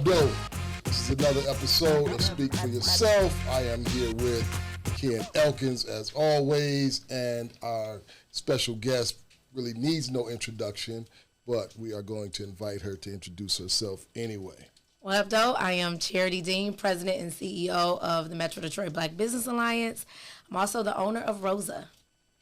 up? This is another episode of Speak for Yourself. I am here with Ken Elkins as always, and our special guest really needs no introduction, but we are going to invite her to introduce herself anyway. What up, though? I am Charity Dean, President and CEO of the Metro Detroit Black Business Alliance. I'm also the owner of Rosa.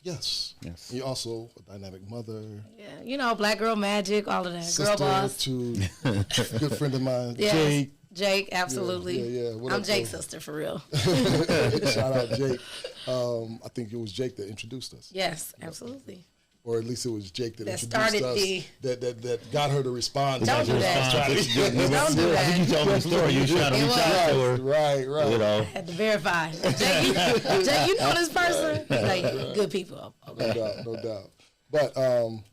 Yes. You're also a dynamic mother. Yeah, you know, Black Girl Magic, all of that. Sister Girl boss. To a good friend of mine, yes. Jake, absolutely. Yeah. I'm Jake's sister, for real. Shout out, Jake. I think it was Jake that introduced us. Yes, absolutely. Or at least it was Jake that introduced started us. That got her to respond. Don't do that. Don't do that. I think you told me the story. You trying to reach out to her. Right. You know. I had to verify. Jake, you know this person? Like, good people. Okay. No doubt. But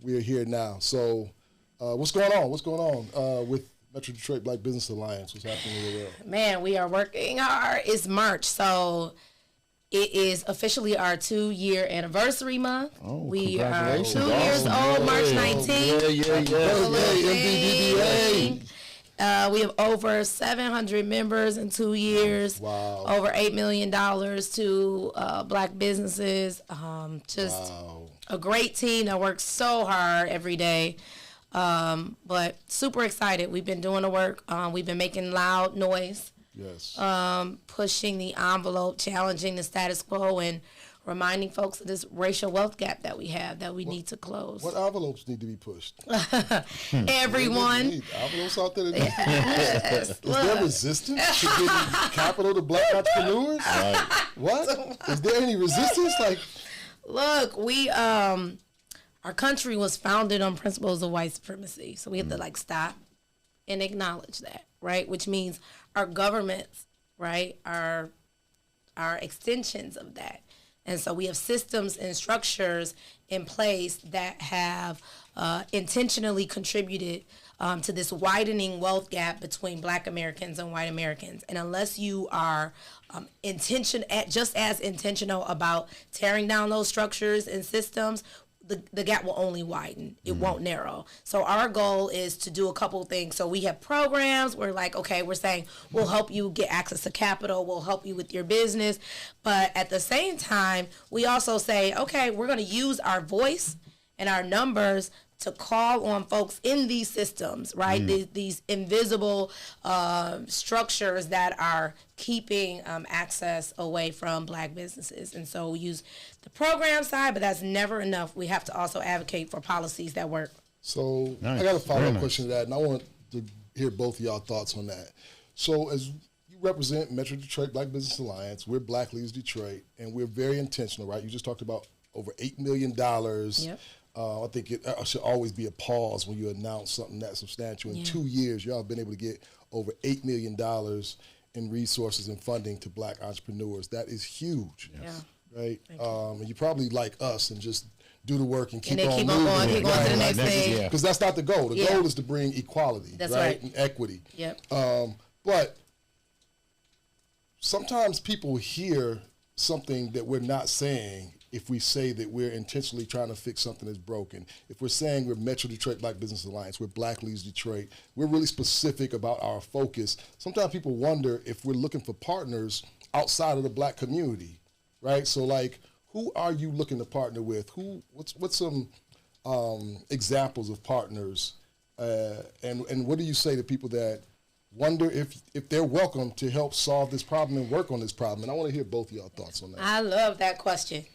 we are here now. So what's going on? What's going on with Metro Detroit Black Business Alliance? What's happening in the world? Man, we are working hard. It's March, so it is officially our 2-year anniversary month. Oh, we are 2 congratulations. years old, March 19th. MBDBA. We have over 700 members in 2 years. Wow. Over $8 million to black businesses. A great team that works so hard every day. But super excited. We've been doing the work. We've been making loud noise. Yes. Pushing the envelope, challenging the status quo, and reminding folks of this racial wealth gap that we have that we need to close. What envelopes need to be pushed? Everyone. Envelopes out there. Yes. Is there resistance to giving capital to black entrepreneurs? What? Is there any resistance? Look, we our country was founded on principles of white supremacy, so we have to stop and acknowledge that, right? Which means our governments, right, are extensions of that. And so we have systems and structures in place that have intentionally contributed to this widening wealth gap between black Americans and white Americans. And unless you are just as intentional about tearing down those structures and systems, the gap will only widen. It won't narrow. So our goal is to do a couple things. So we have programs. We're we're saying we'll help you get access to capital. We'll help you with your business. But at the same time, we also say, okay, we're going to use our voice and our numbers to call on folks in these systems, right? These invisible structures that are keeping access away from black businesses. And so we use the program side, but that's never enough. We have to also advocate for policies that work. So nice. I got a follow-up question to that, and I want to hear both of y'all thoughts on that. So as you represent Metro Detroit Black Business Alliance, we're Black Leaders Detroit, and we're very intentional, right? You just talked about over $8 million. Yep. I think it should always be a pause when you announce something that substantial. In 2 years, y'all have been able to get over $8 million in resources and funding to black entrepreneurs. That is huge, right? And you probably like us and just do the work and keep on moving. Keep going to the next thing. Because that's not the goal. The goal is to bring equality, that's right, and equity. Yep. But sometimes people hear something that we're not saying if we say that we're intentionally trying to fix something that's broken. If we're saying we're Metro Detroit Black Business Alliance, we're Black Leaders Detroit, we're really specific about our focus. Sometimes people wonder if we're looking for partners outside of the black community, right? So who are you looking to partner with? What's some examples of partners? And what do you say to people that wonder if they're welcome to help solve this problem and work on this problem? And I want to hear both of y'all thoughts on that. I love that question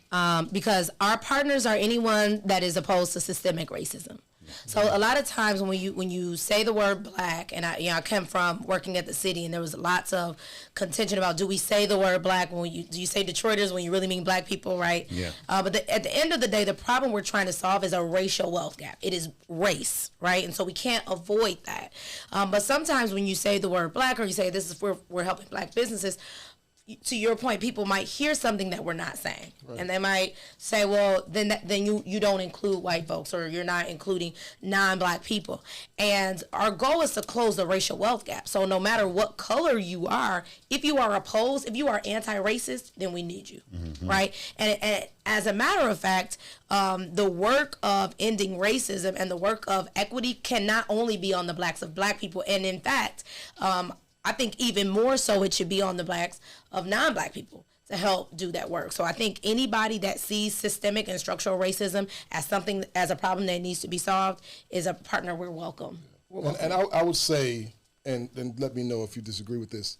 because our partners are anyone that is opposed to systemic racism. So a lot of times when you say the word black, and I come from working at the city, and there was lots of contention about, do we say the word black do you say Detroiters when you really mean black people, right? Yeah. But at the end of the day, the problem we're trying to solve is a racial wealth gap. It is race, right? And so we can't avoid that. But sometimes when you say the word black, or you say this is where we're helping black businesses, to your point, people might hear something that we're not saying, and they might say, "Well, then you don't include white folks, or you're not including non-black people." And our goal is to close the racial wealth gap. So no matter what color you are, if you are opposed, if you are anti-racist, then we need you, right? And as a matter of fact, the work of ending racism and the work of equity cannot only be on the blacks of black people, and in fact, I think even more so it should be on the blacks of non-black people to help do that work. So I think anybody that sees systemic and structural racism as a problem that needs to be solved is a partner we're welcome. And I would say, and let me know if you disagree with this,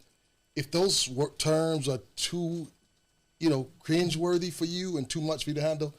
if those terms are too, cringeworthy for you and too much for you to handle,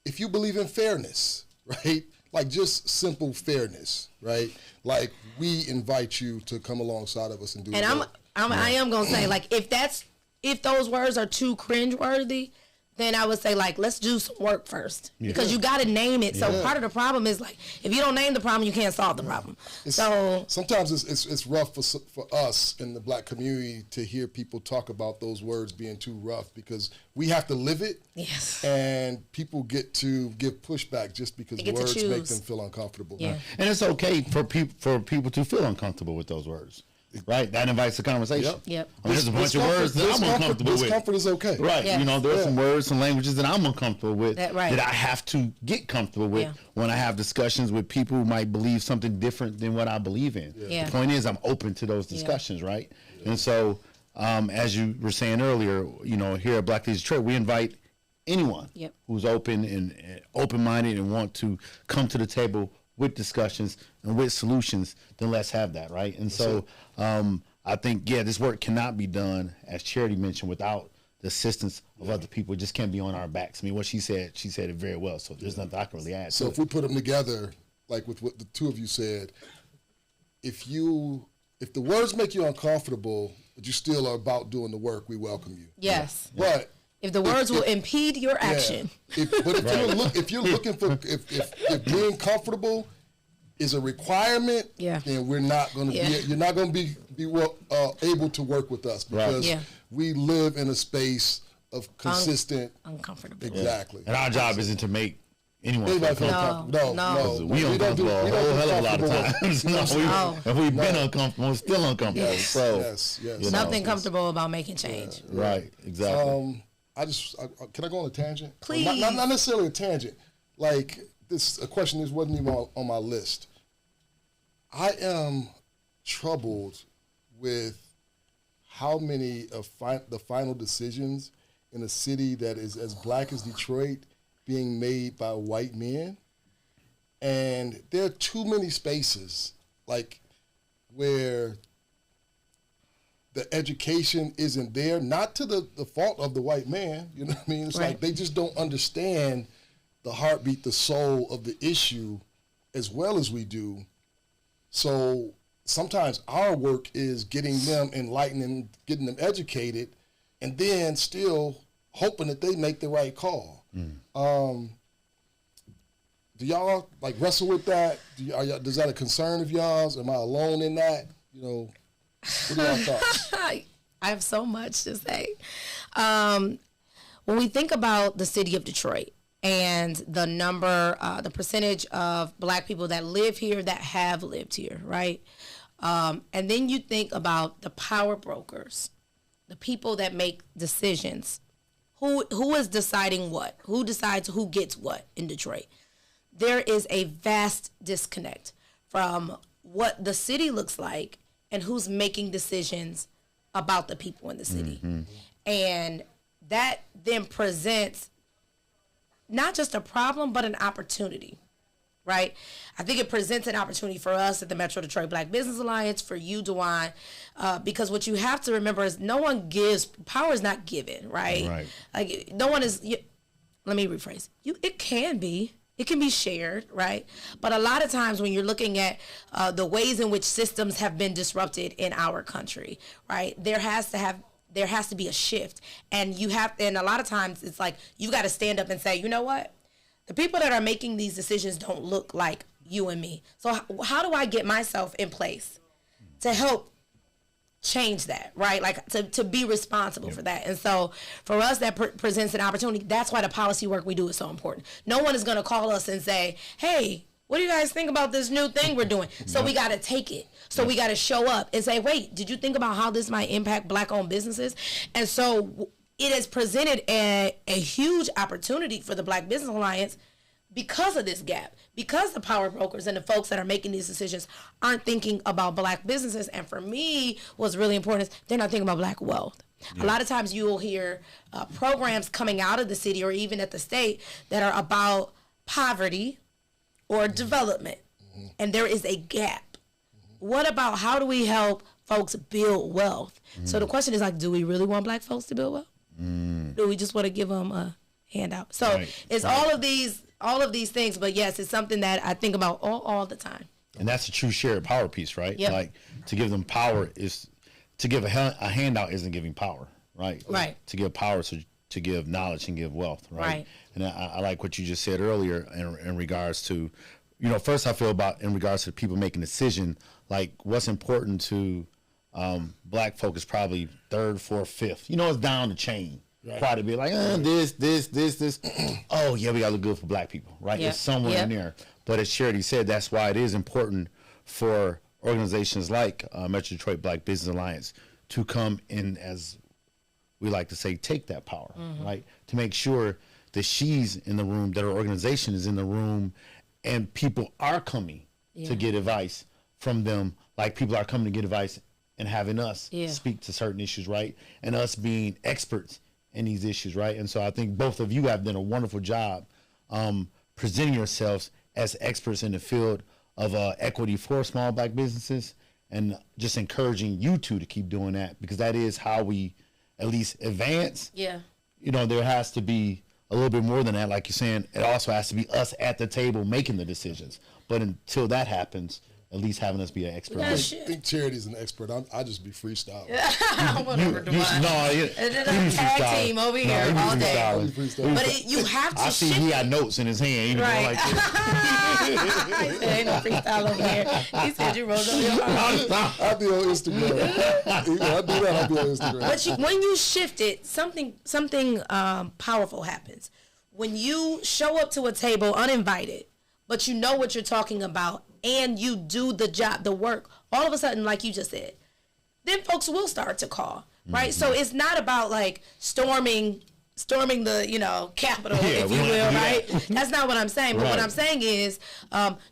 if you believe in fairness, right? Like just simple fairness, right? Like we invite you to come alongside of us and do. And I am gonna say, like, if those words are too cringeworthy, then I would say, like, let's do some work first, because you got to name it. So part of the problem is, like, if you don't name the problem, you can't solve the problem. So sometimes it's rough for us in the black community to hear people talk about those words being too rough, because we have to live it. Yes. And people get to give pushback just because words make them feel uncomfortable. Yeah. And it's okay for people to feel uncomfortable with those words. Right, that invites a conversation. Yep. I mean, there's a bunch of words that I'm uncomfortable with. Discomfort is okay. Right, Yes. there's some words, some languages that I'm uncomfortable with that I have to get comfortable with when I have discussions with people who might believe something different than what I believe in. Yeah. The point is, I'm open to those discussions, right? And so, as you were saying earlier, here at Black Leaders Detroit, we invite anyone who's open and open-minded and want to come to the table with discussions and with solutions, then let's have that, right? And so I think, this work cannot be done, as Charity mentioned, without the assistance of other people. It just can't be on our backs. I mean, what she said it very well, so there's nothing I can really add. So if we put them together, like with what the two of you said, if the words make you uncomfortable, but you still are about doing the work, we welcome you. Yes. But if the words will impede your action. If you're looking for if being comfortable is a requirement, then we're not going to you're not going to be able to work with us, because we live in a space of consistent uncomfortable. Exactly. And our job isn't to make anyone feel comfortable. No. We uncomfortable a whole hell of a lot of times. And we've been uncomfortable, we're still uncomfortable. Yes. So yes. Nothing comfortable about making change. Right, exactly. Can I go on a tangent? Please. Not necessarily a tangent. Like a question that wasn't even on my list. I am troubled with how many of the final decisions in a city that is as black as Detroit being made by white men. And there are too many spaces, like, where the education isn't there, not to the fault of the white man, you know what I mean? It's like they just don't understand the heartbeat, the soul of the issue as well as we do. So sometimes our work is getting them enlightened and getting them educated, and then still hoping that they make the right call. Do y'all wrestle with that? Is that a concern of y'all's? Am I alone in that? What are y'all thoughts? I have so much to say. When we think about the city of Detroit and the percentage of black people that live here, that have lived here, right? And then you think about the power brokers, the people that make decisions. Who is deciding what? Who decides who gets what in Detroit? There is a vast disconnect from what the city looks like and who's making decisions about the people in the city. Mm-hmm. And that then presents not just a problem, but an opportunity, right? I think it presents an opportunity for us at the Metro Detroit Black Business Alliance, for you, Dewan, because what you have to remember is no one gives, power is not given, right? Right. Like, no one is, let me rephrase. It can be shared, right? But a lot of times when you're looking at the ways in which systems have been disrupted in our country, right, there has to be a shift. And a lot of times it's like, you've got to stand up and say, you know what? The people that are making these decisions don't look like you and me. So how do I get myself in place to help change that, right? Like to be responsible for that. And so for us, that presents an opportunity. That's why the policy work we do is so important. No one is going to call us and say, hey, what do you guys think about this new thing we're doing? So we got to take it. So we got to show up and say, wait, did you think about how this might impact Black-owned businesses? And so it has presented a huge opportunity for the Black Business Alliance because of this gap, because the power brokers and the folks that are making these decisions aren't thinking about Black businesses. And for me, what's really important is they're not thinking about Black wealth. A lot of times you will hear programs coming out of the city or even at the state that are about poverty or development, and there is a gap. What about how do we help folks build wealth? So the question is like, do we really want Black folks to build wealth? Do we just want to give them a handout? So it's all of these things, but yes, it's something that I think about all the time. And that's a true shared power piece, right? Yep. Like to give them power is to give a handout isn't giving power, right? Right. To give power to give knowledge and give wealth, right? Right. And I like what you just said earlier in regards to, first I feel about in regards to people making a decision, like what's important to Black folk is probably third, fourth, fifth. It's down the chain. Right. Quite a bit like this. Oh yeah, we gotta look good for Black people, right? Yep. It's somewhere in there. But as Charity said, that's why it is important for organizations like Metro Detroit Black Business Alliance to come in, as we like to say, take that power, right? To make sure that she's in the room, that our organization is in the room, and people are coming to get advice from them, like people are coming to get advice and having us speak to certain issues, right? And us being experts in these issues, right? And so I think both of you have done a wonderful job presenting yourselves as experts in the field of equity for small Black businesses, and just encouraging you two to keep doing that, because that is how we at least advance. Yeah. There has to be a little bit more than that. Like you're saying, it also has to be us at the table making the decisions. But until that happens, at least having us be an expert. I think Charity's an expert. I just be freestyling. Whatever, and then a tag team over here all day. But you have to. I see he got notes in his hand. Right. Like he said, ain't no freestyle over here. He said you wrote on your arm. I'll be on Instagram. I do that. I'll be on Instagram. But when you shift it, something powerful happens. When you show up to a table uninvited, but you know what you're talking about, and you do the job, the work, all of a sudden, like you just said, then folks will start to call, right? So it's not about like storming the Capitol, if you will, right? That's not what I'm saying. But what I'm saying is,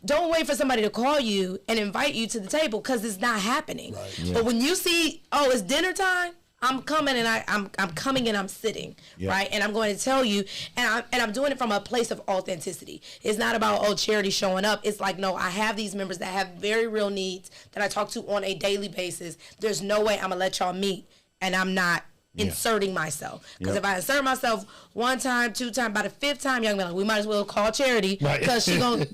don't wait for somebody to call you and invite you to the table, because it's not happening. Right. Yeah. But when you see, it's dinner time, I'm coming and I'm coming and I'm sitting, right? And I'm going to tell you, and I'm doing it from a place of authenticity. It's not about Charity showing up. It's like, no, I have these members that have very real needs that I talk to on a daily basis. There's no way I'm gonna let y'all meet and I'm not inserting myself, because if I insert myself one time, two times, by the fifth time, y'all gonna be like, we might as well call Charity, because she's gonna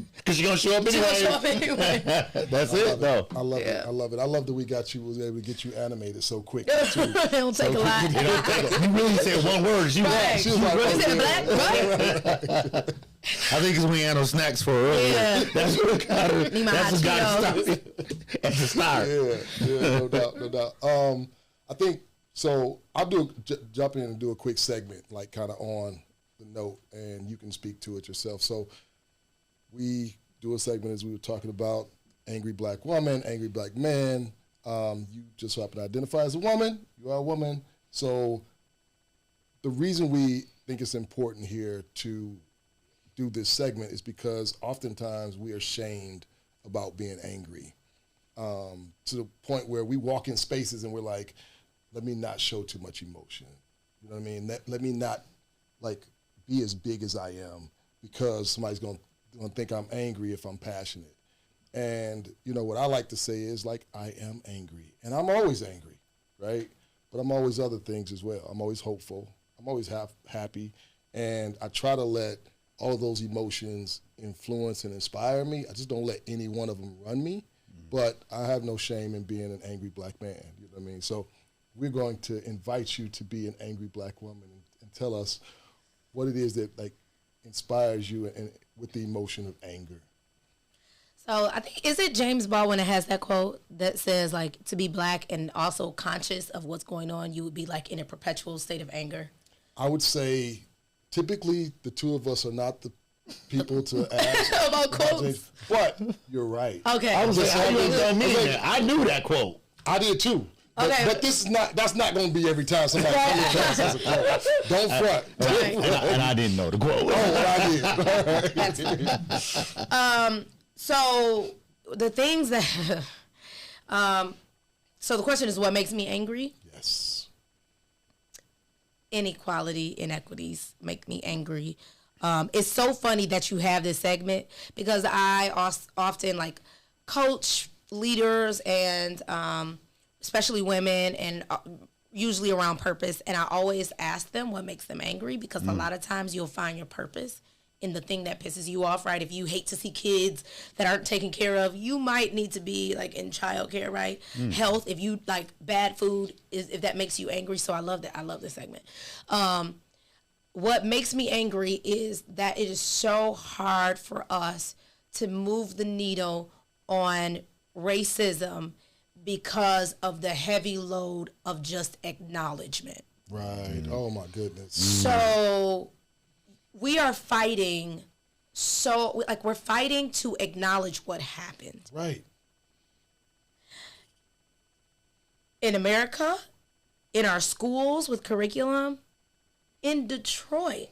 show up anyway. That's it, though. I love it. I love it. I love that we was able to get you animated so quick. It don't take a lot. You really said one word. She was like, is it black? Right? I think it's when we had no snacks for her earlier. Yeah. That's what got her. That's what got her started at the start. Yeah, no doubt. I think. So I'll jump in and do a quick segment, like kind of on the note, and you can speak to it yourself. So we do a segment, as we were talking about, angry Black woman, angry Black man. You just happen to identify as a woman. You are a woman. So the reason we think it's important here to do this segment is because oftentimes we are shamed about being angry, to the point where we walk in spaces and we're like, let me not show too much emotion. You know what I mean? Let me not be as big as I am, because somebody's gonna think I'm angry if I'm passionate. And what I like to say is, like, I am angry, and I'm always angry, right? But I'm always other things as well. I'm always hopeful. I'm always happy, and I try to let all of those emotions influence and inspire me. I just don't let any one of them run me. But I have no shame in being an angry Black man. You know what I mean? So we're going to invite you to be an angry Black woman and tell us what it is that inspires you and with the emotion of anger. So I think, is it James Baldwin that has that quote that says, like, to be black and also conscious of what's going on, you would be like in a perpetual state of anger? I would say typically the two of us are not the people to ask about quotes. But you're right. Okay. I was like, I knew that quote. I did too. But, Okay. but that's not going to be every time somebody comes and says a quote. Don't front. Right. And I didn't know the quote. Oh, well, I did. That's fine. So the things that, so the question is, what makes me angry? Yes. Inequality, inequities make me angry. It's so funny that you have this segment because I often like coach leaders and especially women and usually around purpose. And I always ask them what makes them angry because a lot of times you'll find your purpose in the thing that pisses you off, right? If you hate to see kids that aren't taken care of, you might need to be like in childcare, right? Health, if you like bad food, if that makes you angry. So I love that. I love this segment. What makes me angry is that it is so hard for us to move the needle on racism because of the heavy load of just acknowledgement. Right. Oh, my goodness. So we are fighting, we're fighting to acknowledge what happened. Right. In America, in our schools with curriculum, in Detroit.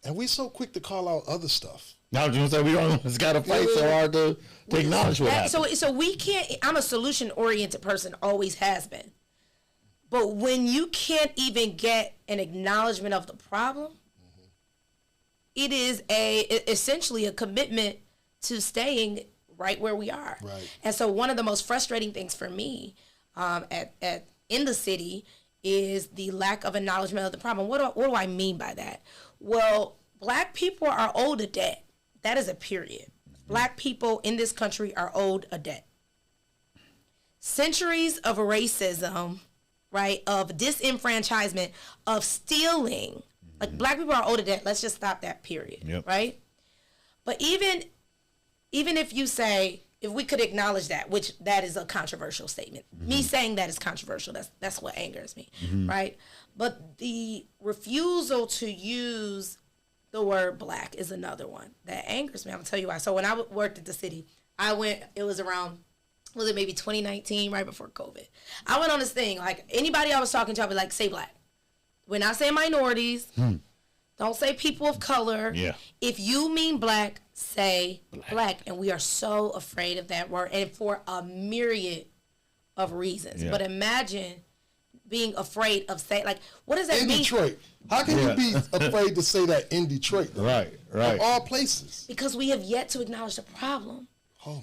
And we so quick to call out other stuff. Now, you say we don't. It's got to fight so hard to acknowledge what happened. So we can't. I'm a solution-oriented person, always has been. But when you can't even get an acknowledgement of the problem, it is essentially a commitment to staying right where we are. Right. And so one of the most frustrating things for me in the city is the lack of acknowledgement of the problem. What do I mean by that? Well, black people are owed a debt. That is a period. Black people in this country are owed a debt. Centuries of racism, right, of disenfranchisement, of stealing. Like, black people are owed a debt. Let's just stop that, period, right? But even if you say, if we could acknowledge that, which that is a controversial statement. Me saying that is controversial. That's what angers me, right? But the refusal to use the word black is another one that angers me. I'm gonna tell you why. So when I worked at the city, it was maybe 2019, right before COVID. I went on this thing, like anybody I was talking to, I'd be like, say black. When I say minorities, don't say people of color. Yeah. If you mean black, say black. And we are so afraid of that word, and for a myriad of reasons. Yeah. But imagine being afraid of saying, like, what does that mean? In Detroit. How can you be afraid to say that in Detroit, though? Right. Of all places. Because we have yet to acknowledge the problem.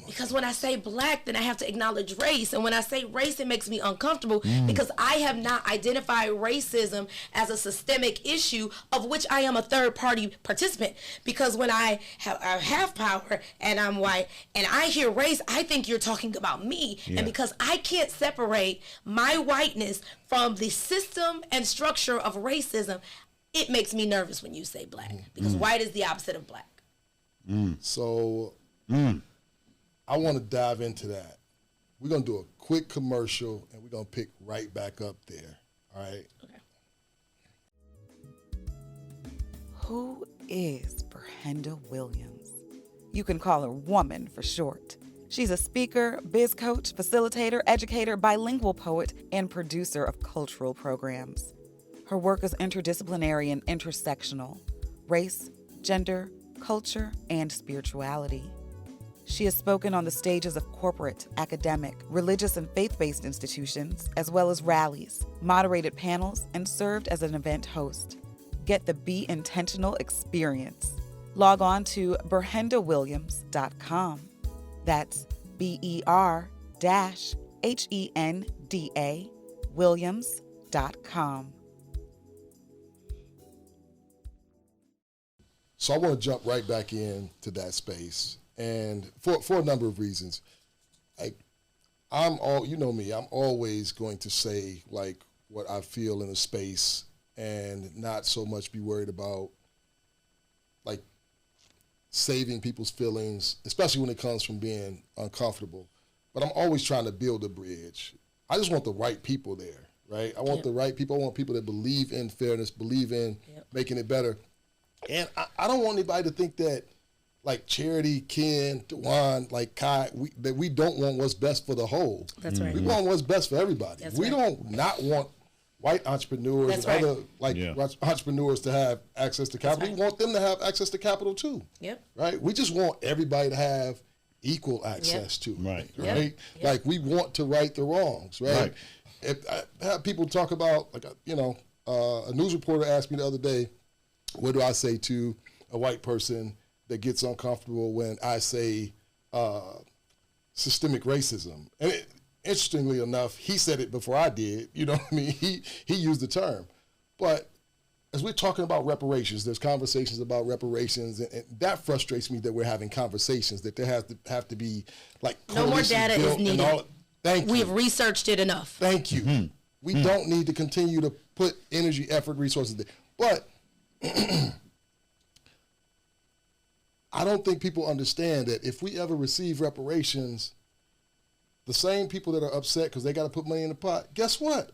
Because when I say black, then I have to acknowledge race. And when I say race, it makes me uncomfortable because I have not identified racism as a systemic issue of which I am a third-party participant. Because when I have power and I'm white and I hear race, I think you're talking about me. Yeah. And because I can't separate my whiteness from the system and structure of racism, it makes me nervous when you say black. Because white is the opposite of black. So... I want to dive into that. We're going to do a quick commercial, and we're going to pick right back up there. All right? Okay. Who is Brenda Williams? You can call her Woman for short. She's a speaker, biz coach, facilitator, educator, bilingual poet, and producer of cultural programs. Her work is interdisciplinary and intersectional: race, gender, culture, and spirituality. She has spoken on the stages of corporate, academic, religious, and faith-based institutions, as well as rallies, moderated panels, and served as an event host. Get the Be Intentional experience. Log on to BrehendaWilliams.com. That's BER-HENDA Williams.com. So I want to jump right back into that space. And for a number of reasons, I'm always going to say like what I feel in a space and not so much be worried about like saving people's feelings, especially when it comes from being uncomfortable. But I'm always trying to build a bridge. I just want the right people there, right? I want the right people. I want people that believe in fairness, believe in making it better. And I don't want anybody to think that, like Charity, Ken, Dewan, like Kai, that we don't want what's best for the whole. That's right. We want what's best for everybody. We don't not want white entrepreneurs and other entrepreneurs to have access to capital. We want them to have access to capital too. Yep. Right? We just want everybody to have equal access to it. Right? Like we want to right the wrongs, right? If I have people talk about, like, a news reporter asked me the other day, what do I say to a white person that gets uncomfortable when I say systemic racism? And interestingly enough, he said it before I did. You know what I mean? He used the term. But as we're talking about reparations, there's conversations about reparations, and that frustrates me that we're having conversations, that there have to be, like, no more data is needed. Thank you. We've researched it enough. Thank you. We don't need to continue to put energy, effort, resources there. But I don't think people understand that if we ever receive reparations, the same people that are upset because they got to put money in the pot, guess what?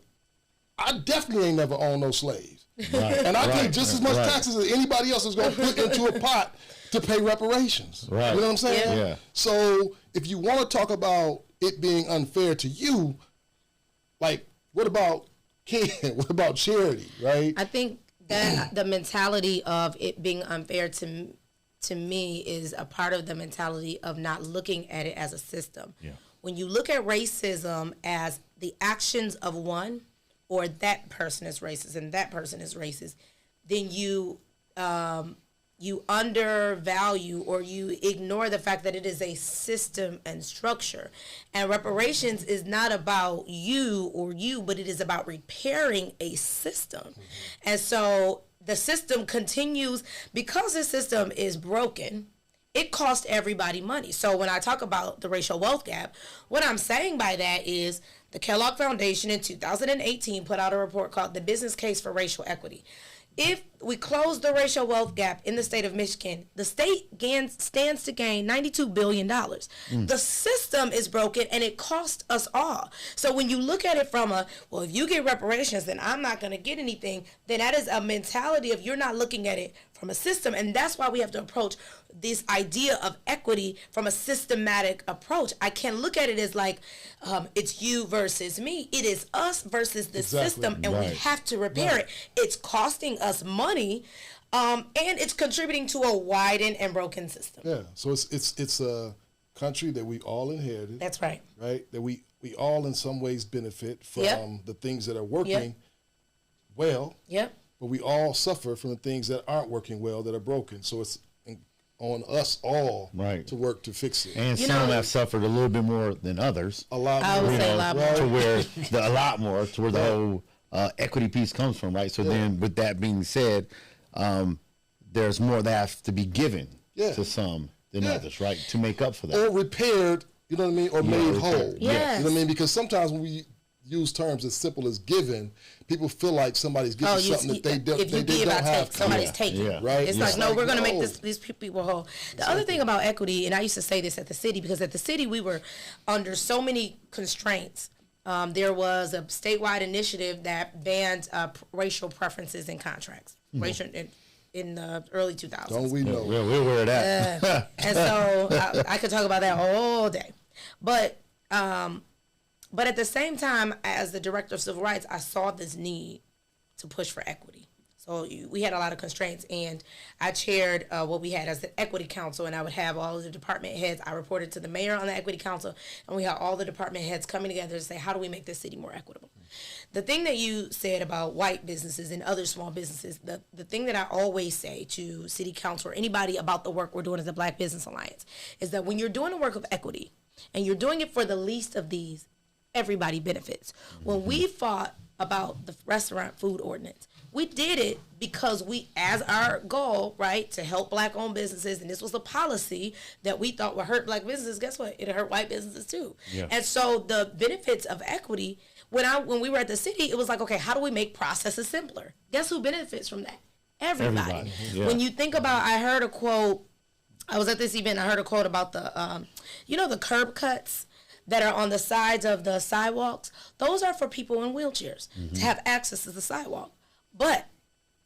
I definitely ain't never owned no slaves. Right. And I pay just as much taxes as anybody else is going to put into a pot to pay reparations. Right. You know what I'm saying? Yeah. So if you want to talk about it being unfair to you, like, what about Ken? What about Charity, right? I think that the mentality of it being unfair to me is a part of the mentality of not looking at it as a system. Yeah. When you look at racism as the actions of one, or that person is racist and that person is racist, then you undervalue or you ignore the fact that it is a system and structure. And reparations is not about you, but it is about repairing a system. Mm-hmm. And so the system continues, because the system is broken, it costs everybody money. So when I talk about the racial wealth gap, what I'm saying by that is the Kellogg Foundation in 2018 put out a report called The Business Case for Racial Equity. If we close the racial wealth gap in the state of Michigan, the state stands to gain $92 billion. The system is broken and it costs us all. So when you look at it from if you get reparations, then I'm not going to get anything, then that is a mentality of you're not looking at it from a system. And that's why we have to approach this idea of equity from a systematic approach. I can't look at it as like it's you versus me. It is us versus the system, and we have to repair it. It's costing us money, and it's contributing to a widened and broken system. Yeah, so it's a country that we all inherited. That's right. Right, that we all in some ways benefit from the things that are working well. Yep. But we all suffer from the things that aren't working well, that are broken. So it's on us all to work to fix it. And some have suffered a little bit more than others. A lot more. I would say a lot more. To where a lot more, to where the whole equity piece comes from, right? So then with that being said, there's more that has to be given to some than others, right? To make up for that. Or repaired, you know what I mean? Or made whole. Yes. You know what I mean? Because sometimes when we use terms as simple as given, people feel like somebody's giving something that they don't have. Somebody's taking. Right? It's like, no, we're going to make these people whole. The other thing about equity, and I used to say this at the city, because at the city we were under so many constraints. There was a statewide initiative that banned racial preferences in contracts. Racial in the early 2000s. Don't we know? We're aware of that. And so I could talk about that all day. But at the same time, as the director of civil rights, I saw this need to push for equity. So we had a lot of constraints, and I chaired what we had as the Equity Council, and I would have all of the department heads. I reported to the mayor on the Equity Council, and we had all the department heads coming together to say, how do we make this city more equitable? The thing that you said about white businesses and other small businesses, the thing that I always say to city council or anybody about the work we're doing as a Black Business Alliance is that when you're doing the work of equity and you're doing it for the least of these, everybody benefits. When we fought about the restaurant food ordinance, we did it because we, as our goal, right, to help Black-owned businesses, and this was a policy that we thought would hurt Black businesses. Guess what? It'll hurt white businesses too. Yeah. And so the benefits of equity, when we were at the city, it was like, okay, how do we make processes simpler? Guess who benefits from that? Everybody. Yeah. When you think about, I heard a quote I was at this event. I heard a quote about the, the curb cuts that are on the sides of the sidewalks. Those are for people in wheelchairs to have access to the sidewalk. But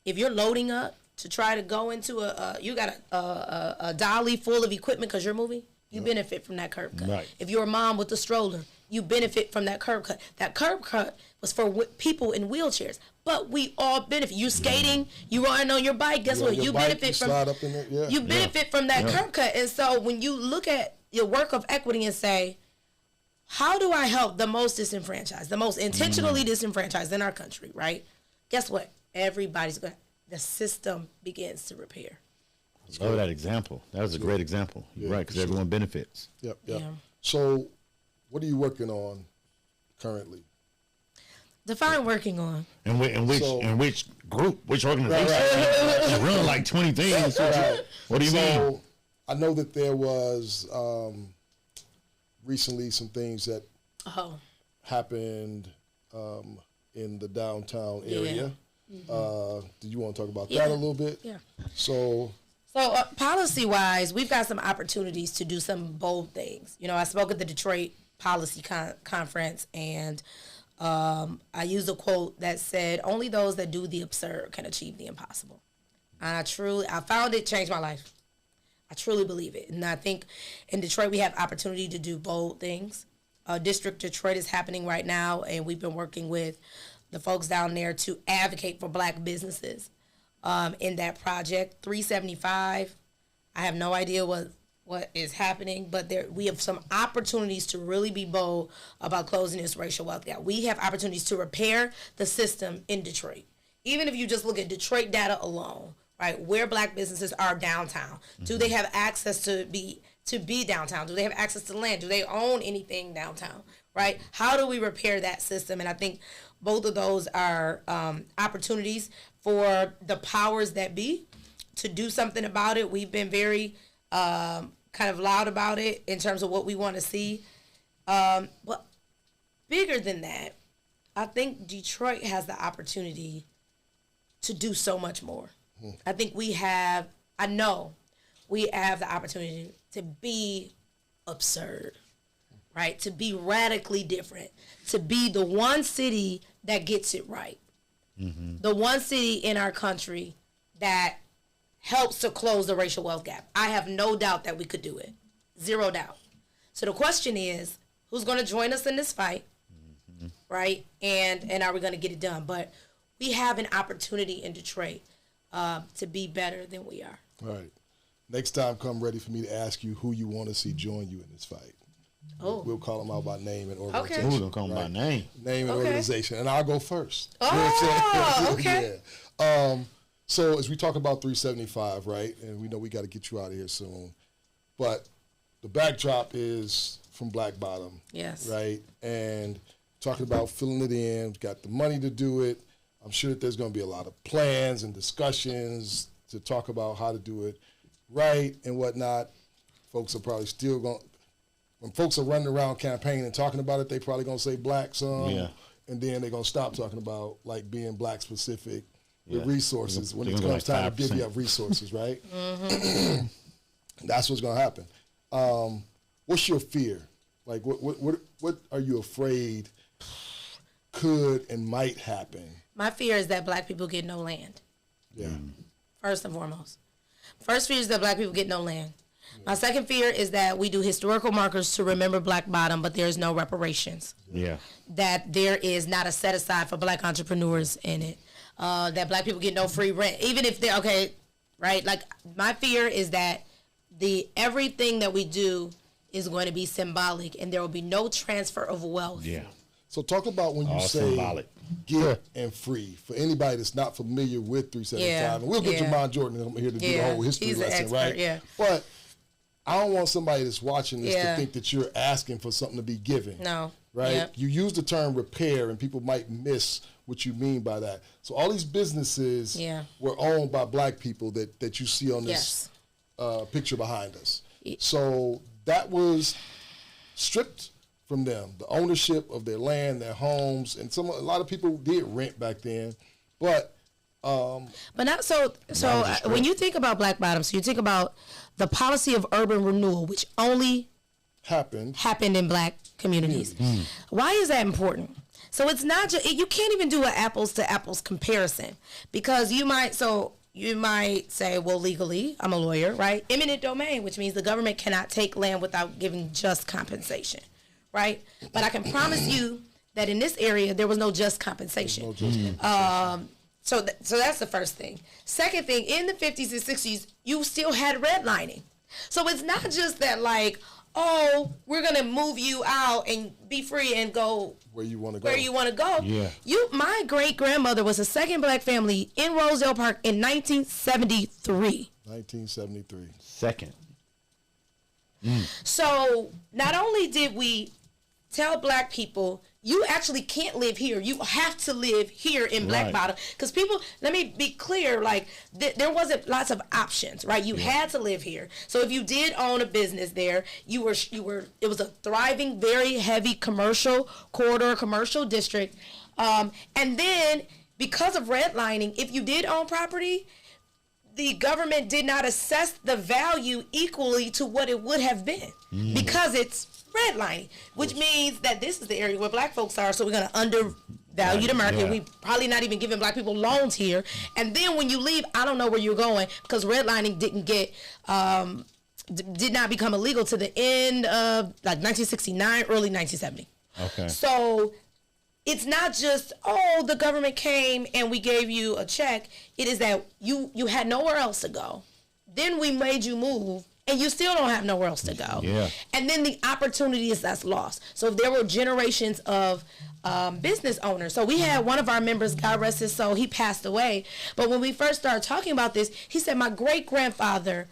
if you're loading up to try to go into you got a dolly full of equipment because you're moving, you benefit from that curb cut. Right. If you're a mom with a stroller, you benefit from that curb cut. That curb cut was for people in wheelchairs, but we all benefit. You skating, you riding on your bike. Guess what? You benefit from. Slide up in there. You benefit from that curb cut. And so when you look at your work of equity and say, how do I help the most disenfranchised, the most intentionally disenfranchised in our country? Right? Guess what? Everybody's going. The system begins to repair. Love that example. That was a great example. You're right, because everyone benefits. Yep. Yeah. So, what are you working on currently? Define working on. And which group, which organization? Right. Run like 20 things. What do you mean? I know that there was recently some things that happened in the downtown area. Do you want to talk about that a little bit? Yeah. So policy-wise, we've got some opportunities to do some bold things. I spoke at the Detroit Policy Conference, and I used a quote that said, "Only those that do the absurd can achieve the impossible." And I found it changed my life. I truly believe it. And I think in Detroit, we have opportunity to do bold things. District Detroit is happening right now, and we've been working with the folks down there to advocate for Black businesses in that project. 375, I have no idea what is happening, but we have some opportunities to really be bold about closing this racial wealth gap. We have opportunities to repair the system in Detroit. Even if you just look at Detroit data alone, right, where Black businesses are downtown, do they have access to be downtown? Do they have access to land? Do they own anything downtown, right? How do we repair that system? And I think both of those are opportunities for the powers that be to do something about it. We've been very kind of loud about it in terms of what we want to see. But bigger than that, I think Detroit has the opportunity to do so much more. I think I know we have the opportunity to be absurd, right? To be radically different, to be the one city that gets it right. The one city in our country that helps to close the racial wealth gap. I have no doubt that we could do it. Zero doubt. So the question is, who's going to join us in this fight, right? And are we going to get it done? But we have an opportunity in Detroit to be better than we are. All right. Next time, come ready for me to ask you who you want to see join you in this fight. Oh. We'll call them out by name and organization. Okay. Who's going to call them by name? Name and organization. And I'll go first. Oh, you know what I'm okay. Yeah. So as we talk about 375, right, and we know we got to get you out of here soon, but the backdrop is from Black Bottom. Yes. Right? And talking about filling it in, got the money to do it. I'm sure that there's going to be a lot of plans and discussions to talk about how to do it right and whatnot. Folks are probably still going, when folks are running around campaigning and talking about it, they probably going to say Black some, and then they're going to stop talking about like being Black specific with resources when it comes time to divvy up resources, right? That's what's going to happen. What's your fear? Like, what are you afraid could and might happen? My fear is that Black people get no land. Yeah. First and foremost. First fear is that Black people get no land. My second fear is that we do historical markers to remember Black Bottom, but there's no reparations. Yeah. That there is not a set aside for Black entrepreneurs in it. That Black people get no free rent, even if they're okay, right? Like, my fear is that everything that we do is going to be symbolic, and there will be no transfer of wealth. Yeah. So talk about when you say symbolic. Get and free. For anybody that's not familiar with 375, and we'll get Jamon Jordan here to do the whole history He's lesson, expert, right? Yeah. But I don't want somebody that's watching this to think that you're asking for something to be given. No. Right? Yep. You use the term repair, and people might miss what you mean by that. So all these businesses were owned by Black people that you see on this picture behind us. So that was stripped from them, the ownership of their land, their homes, and a lot of people did rent back then. But But not so. When you think about Black Bottom, so you think about the policy of urban renewal, which only happened in Black communities. Why is that important? So it's not just, you can't even do an apples to apples comparison, because you might say, well, legally, I'm a lawyer, right? Eminent domain, which means the government cannot take land without giving just compensation, right? But I can promise you that in this area, there was no just compensation. So that's the first thing. Second thing, in the 50s and 60s, you still had redlining. So it's not just that, like, oh, we're going to move you out and be free and go where you want to go. Yeah. My great-grandmother was the second Black family in Rosedale Park in 1973. 1973. Second. So not only did we tell Black people, you actually can't live here. You have to live here in Black Bottom. Because people, let me be clear, like, there wasn't lots of options, right? You had to live here. So if you did own a business there, it was a thriving, very heavy commercial corridor, commercial district. And then, because of redlining, if you did own property, the government did not assess the value equally to what it would have been, because it's redlining, which means that this is the area where Black folks are, so we're going to undervalue the market. Yeah. We probably not even giving Black people loans here. And then when you leave, I don't know where you're going, because redlining did not become illegal to the end of like 1969, early 1970. Okay. So it's not just, oh, the government came and we gave you a check. It is that you had nowhere else to go. Then we made you move, and you still don't have nowhere else to go. Yeah. And then the opportunities that's lost. So there were generations of business owners. So we had one of our members, God rest his soul, he passed away. But when we first started talking about this, he said his grandfather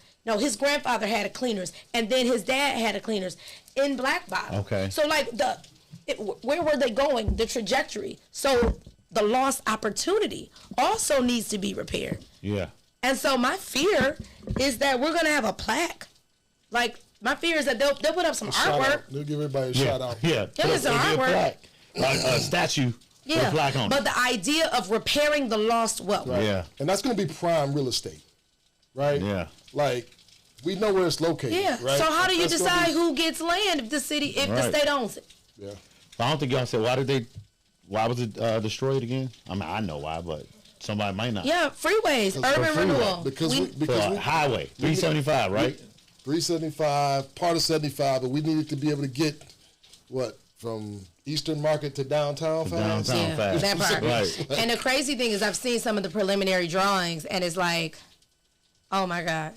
had a cleaners, and then his dad had a cleaners in Black Bottom. Okay. So like where were they going? The trajectory. So the lost opportunity also needs to be repaired. Yeah. And so my fear is that we're going to have a plaque. Like, my fear is that they'll put up some artwork. They'll give everybody a shout out. Yeah. There's some artwork. A statue with a plaque on it. But the idea of repairing the lost wealth. Right. Yeah. And that's going to be prime real estate, right? Yeah. Like, we know where it's located, Yeah. right? So how do you decide who gets land if the state owns it? Yeah. I don't think y'all said, why was it destroyed again? I mean, I know why, but somebody might not. Yeah, freeways, urban renewal. Because highway, 375, right? 375, part of 75, but we needed to be able to get, from Eastern Market to downtown fast? Fast. That part. Right. And the crazy thing is I've seen some of the preliminary drawings, and it's like, oh my God.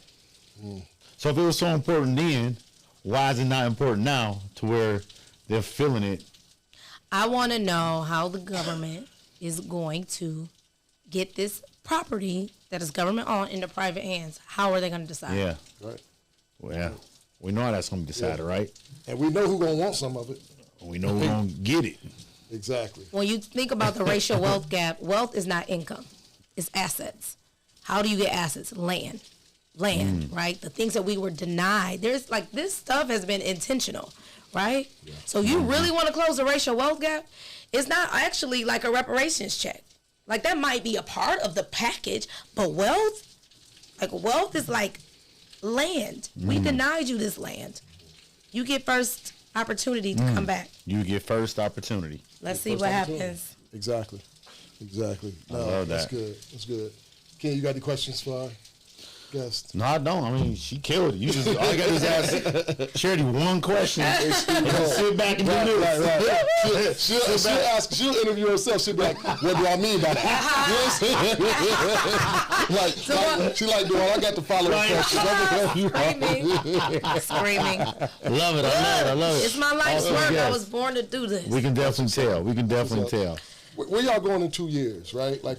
So if it was so important then, why is it not important now to where they're feeling it? I want to know how the government is going to get this property that is government owned into private hands. How are they going to decide? Yeah. Right. Well, we know how that's going to be decided, right? And we know who's going to want some of it. We know who's going to get it. Exactly. When you think about the racial wealth gap, wealth is not income. It's assets. How do you get assets? Land, right? The things that we were denied. There's like, this stuff has been intentional, right? Yeah. So you really want to close the racial wealth gap? It's not actually like a reparations check. Like, that might be a part of the package, but wealth is like land. We denied you this land. You get first opportunity to come back. You get first opportunity. Let's see what happens. Exactly. No, I love that's that. good. That's good. Ken, you got any questions for our guest? No, I don't. I mean, she killed it. You just all you got is ask Charity one question. And sit back and do this. She'll interview herself. She'll be like, what do I mean by that? You know what I'm saying? She like, do I got to follow questions. Screaming. Love it. I love it. It's my life's work. I was born to do this. We can definitely tell. Where y'all going in 2 years, right? Like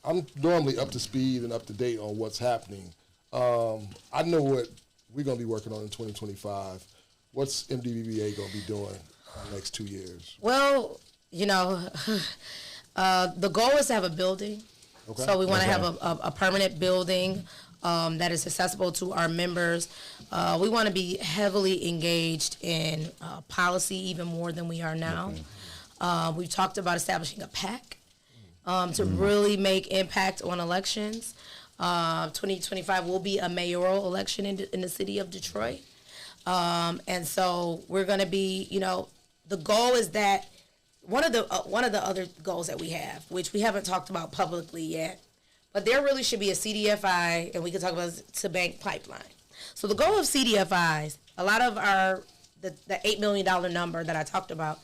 I'm normally up to speed and up to date on what's happening. I know what we're going to be working on in 2025. What's MDBBA going to be doing in the next 2 years? Well, the goal is to have a building. Okay. So we want to have a permanent building that is accessible to our members. We want to be heavily engaged in policy even more than we are now. Okay. We've talked about establishing a PAC, to really make impact on elections. 2025 will be a mayoral election in the city of Detroit. And so we're going to be, the goal is that one of the other goals that we have, which we haven't talked about publicly yet, but there really should be a CDFI, and we can talk about to bank pipeline. So the goal of CDFIs, a lot of the $8 million number that I talked about,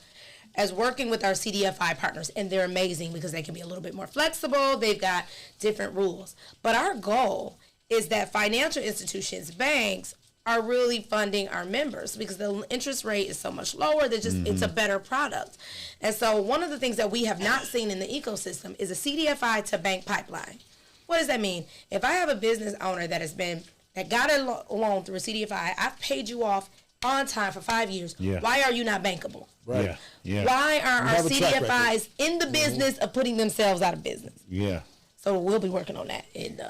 as working with our CDFI partners, and they're amazing because they can be a little bit more flexible. They've got different rules. But our goal is that financial institutions, banks, are really funding our members because the interest rate is so much lower. It's a better product. And so one of the things that we have not seen in the ecosystem is a CDFI to bank pipeline. What does that mean? If I have a business owner that got a loan through a CDFI, I've paid you off on time for 5 years. Yeah. Why are you not bankable? Right. Yeah. Yeah. Why are our CDFIs in the business of putting themselves out of business? Yeah. So we'll be working on that, and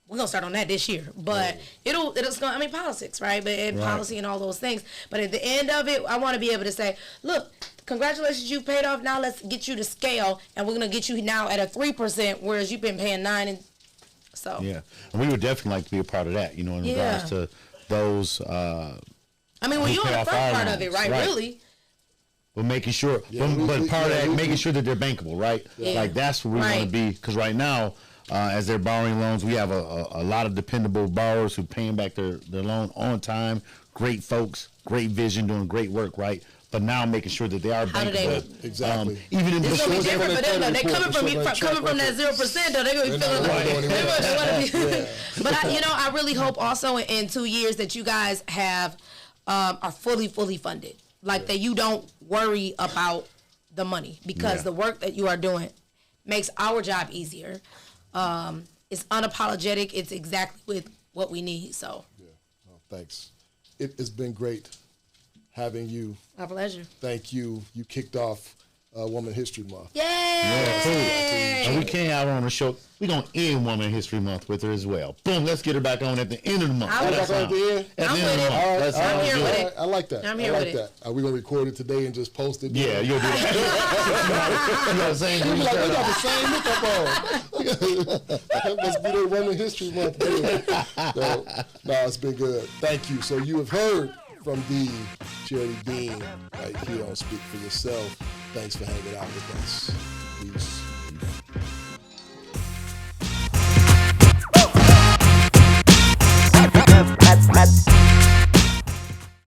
we're gonna start on that this year. But it's gonna, politics, right? But policy and all those things. But at the end of it, I want to be able to say, look, congratulations, you paid off. Now let's get you to scale, and we're gonna get you now at a 3%, whereas you've been paying 9%. And so yeah, and we would definitely like to be a part of that. In regards to those. When you're on the front part of it, right? Really. But making sure, but part of that, making sure that they're bankable, right? Yeah. Like that's where we want to be, because right now, as they're borrowing loans, we have a lot of dependable borrowers who paying back their loan on time. Great folks, great vision, doing great work, right? But now making sure that they are bankable. Exactly. Even in It's gonna be different for them though. They coming from that 0% though. They're gonna be feeling like. But I really hope also in 2 years that you guys are fully funded. Like that you don't worry about the money, because the work that you are doing makes our job easier. It's unapologetic. It's exactly with what we need. So. Yeah. Oh, thanks. It has been great having you. My pleasure. Thank you. You kicked off Woman History Month. Yay! Yeah, cool. And we can't have her on the show. We're going to end Woman History Month with her as well. Boom, let's get her back on at the end of the month. I'm with it. At the end of the month. I'm here with it. I like that. I'm here with it. Are we going to record it today and just post it? Yeah, you'll do that. You got the same we got the same makeup on. Must be the Woman History Month. No, it's been good. Thank you. So you have heard from the Charity Bean right here on Speak for Yourself. Thanks for hanging out with us. Peace.